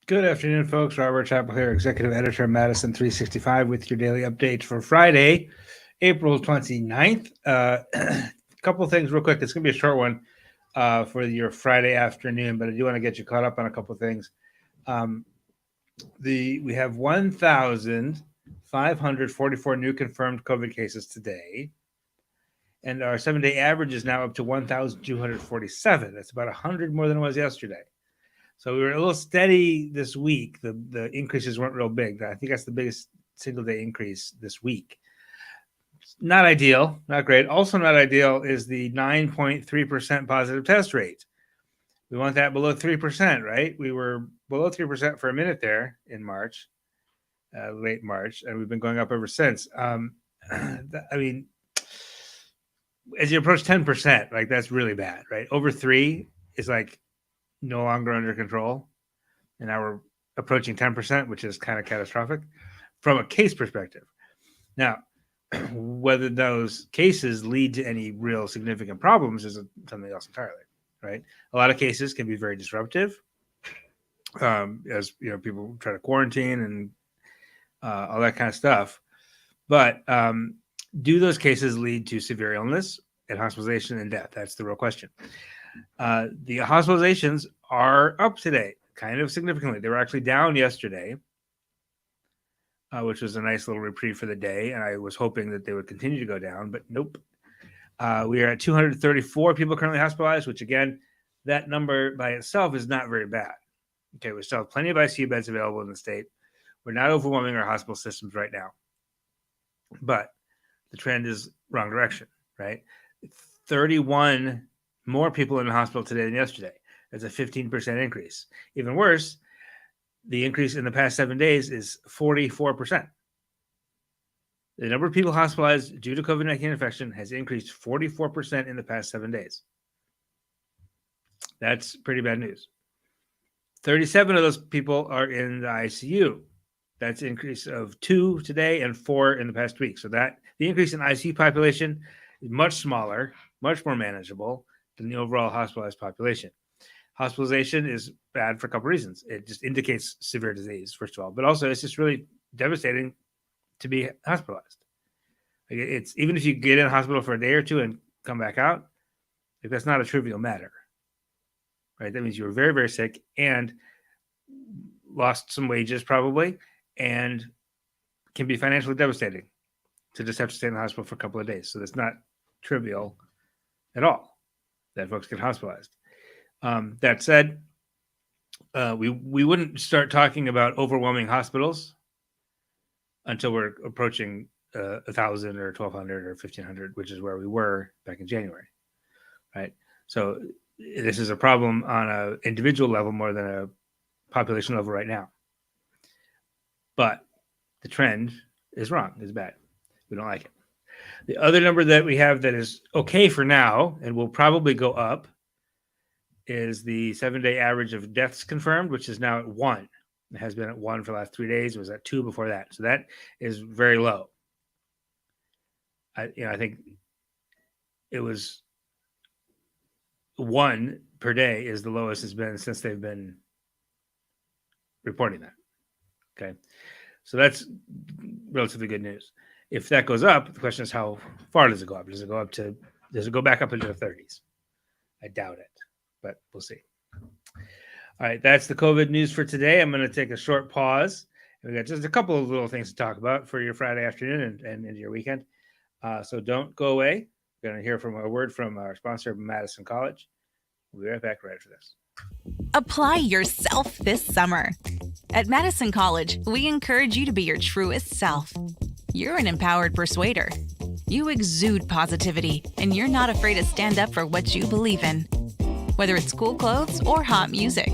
Good afternoon, folks. Robert Chappell here, Executive Editor of Madison365 with your daily update for Friday, April 29th. A couple of things real quick. It's going to be a short one for your Friday afternoon, but I do want to get you caught up on a couple of things. We have 1,544 new confirmed COVID cases today, and our 7-day average is now up to 1,247. That's about 100 more than it was yesterday. So we were a little steady this week. The increases weren't real big. I think that's the biggest single day increase this week. Not ideal, not great. Also not ideal is the 9.3% positive test rate. We want that below 3%, right? We were below 3% for a minute there in March, late March, and we've been going up ever since. I mean, as you approach 10%, like that's really bad, right? Over 3 is like no longer under control, and now we're approaching 10%, which is kind of catastrophic from a case perspective. Now, whether those cases lead to any real significant problems is something else entirely, right? A lot of cases can be very disruptive, as you know, people try to quarantine and all that kind of stuff. But do those cases lead to severe illness and hospitalization and death? That's the real question. The hospitalizations are up today, kind of significantly. They were actually down yesterday, which was a nice little reprieve for the day. And I was hoping that they would continue to go down, but nope. We are at 234 people currently hospitalized, which again, that number by itself is not very bad. Okay, we still have plenty of ICU beds available in the state. We're not overwhelming our hospital systems right now, but the trend is wrong direction, right? 31 more people in the hospital today than yesterday. That's a 15% increase. Even worse, the increase in the past 7 days is 44%. The number of people hospitalized due to COVID-19 infection has increased 44% in the past 7 days. That's pretty bad news. 37 of those people are in the ICU. That's an increase of 2 today and 4 in the past week. So that the increase in ICU population is much smaller, much more manageable than the overall hospitalized population. Hospitalization is bad for a couple of reasons. It just indicates severe disease, first of all, but also it's just really devastating to be hospitalized. Like it's even if you get in a hospital for a day or two and come back out, like that's not a trivial matter, right? That means you were very, very sick and lost some wages probably, and can be financially devastating to just have to stay in the hospital for a couple of days. So that's not trivial at all that folks get hospitalized. That said, we wouldn't start talking about overwhelming hospitals until we're approaching 1,000 or 1,200 or 1,500, which is where we were back in January, right? So this is a problem on an individual level more than a population level right now. But the trend is wrong, is bad. We don't like it. The other number that we have that is okay for now and will probably go up is the 7-day average of deaths confirmed, which is now at 1. It has been at 1 for the last 3 days. It was at 2 before that. So that is very low. I think it was 1 per day is the lowest it's been since they've been reporting that. Okay. So that's relatively good news. If that goes up, the question is how far does it go up? Does it go back up into the 30s? I doubt it, but we'll see. All right, that's the COVID news for today. I'm going to take a short pause. We got just a couple of little things to talk about for your Friday afternoon and into your weekend. So don't go away. We're going to hear from a word from our sponsor, Madison College. We'll be right back right after this. Apply yourself this summer. At Madison College, we encourage you to be your truest self. You're an empowered persuader. You exude positivity, and you're not afraid to stand up for what you believe in. Whether it's cool clothes or hot music,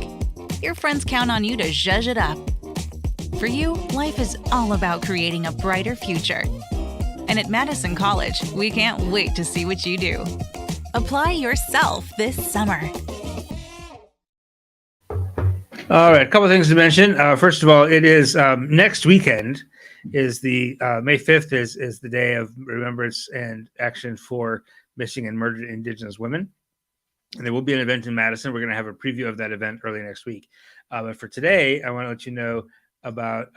your friends count on you to zhuzh it up. For you, life is all about creating a brighter future. And at Madison College, we can't wait to see what you do. Apply yourself this summer. All right, a couple of things to mention. First of all, it is next weekend is the May 5th is the day of remembrance and action for missing and murdered Indigenous women. And there will be an event in Madison. We're going to have a preview of that event early next week. But for today, I want to let you know about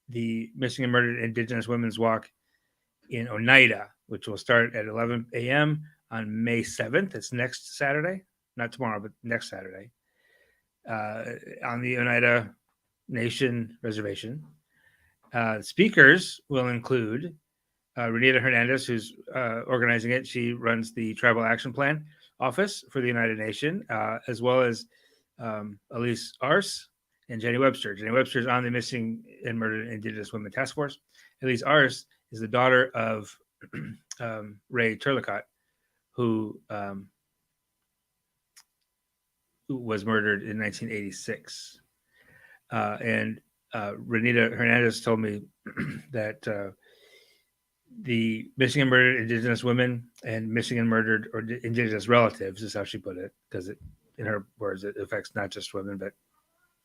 the Missing and Murdered Indigenous Women's Walk in Oneida, which will start at 11 a.m. on May 7th. It's next Saturday, not tomorrow, but next Saturday, on the Oneida Nation Reservation. Speakers will include Renita Hernandez, who's organizing it. She runs the Tribal Action Plan Office for the United Nations, as well as Elise Ars and Jenny Webster. Jenny Webster is on the Missing and Murdered Indigenous Women Task Force. Elise Ars is the daughter of Ray Turlicott, who was murdered in 1986. And Renita Hernandez told me that the missing and murdered Indigenous women and missing and murdered or Indigenous relatives is how she put it, because it, in her words, it affects not just women, but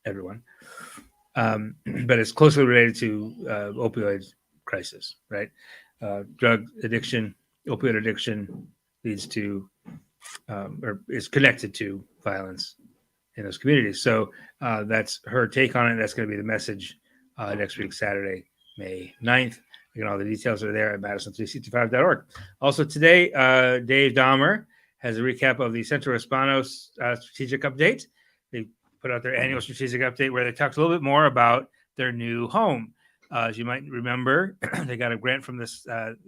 everyone. But it's closely related to opioid crisis, right? Drug addiction, opioid addiction leads to or is connected to violence in those communities. So that's her take on it. That's going to be the message next week, Saturday, May 9th. Again, all the details are there at Madison365.org. Also today, Dave Dahmer has a recap of the Centro Hispano strategic update. They put out their annual strategic update where they talked a little bit more about their new home. As you might remember, they got a grant from the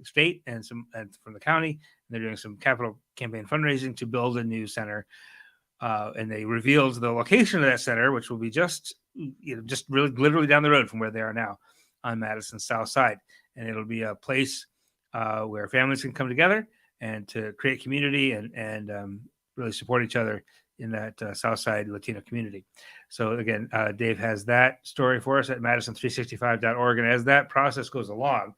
state and from the county, and they're doing some capital campaign fundraising to build a new center. And they revealed the location of that center, which will be just really literally down the road from where they are now on Madison's south side. And it'll be a place where families can come together and to create community and really support each other in that south side Latino community. So again, Dave has that story for us at Madison365.org. And as that process goes along,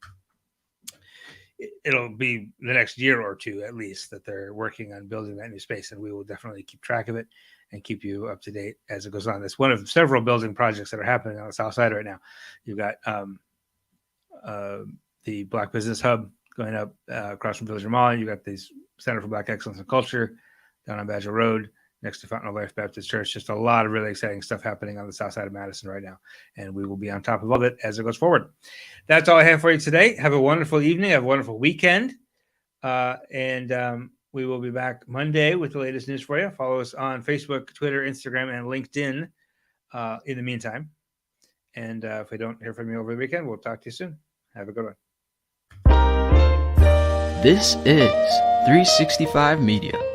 it'll be the next year or two at least that they're working on building that new space, and we will definitely keep track of it and keep you up to date as it goes on. It's one of several building projects that are happening on the south side right now. You've got the Black Business Hub going up across from Villager Mall. You got the Center for Black Excellence and Culture down on Badger Road next to Fountain of Life Baptist Church. Just a lot of really exciting stuff happening on the south side of Madison right now, and we will be on top of all of it as it goes forward. That's all I have for you today. Have a wonderful evening. Have a wonderful weekend, and we will be back Monday with the latest news for you. Follow us on Facebook, Twitter, Instagram, and LinkedIn in the meantime. And if we don't hear from you over the weekend, we'll talk to you soon. Have a good one. This is 365 Media.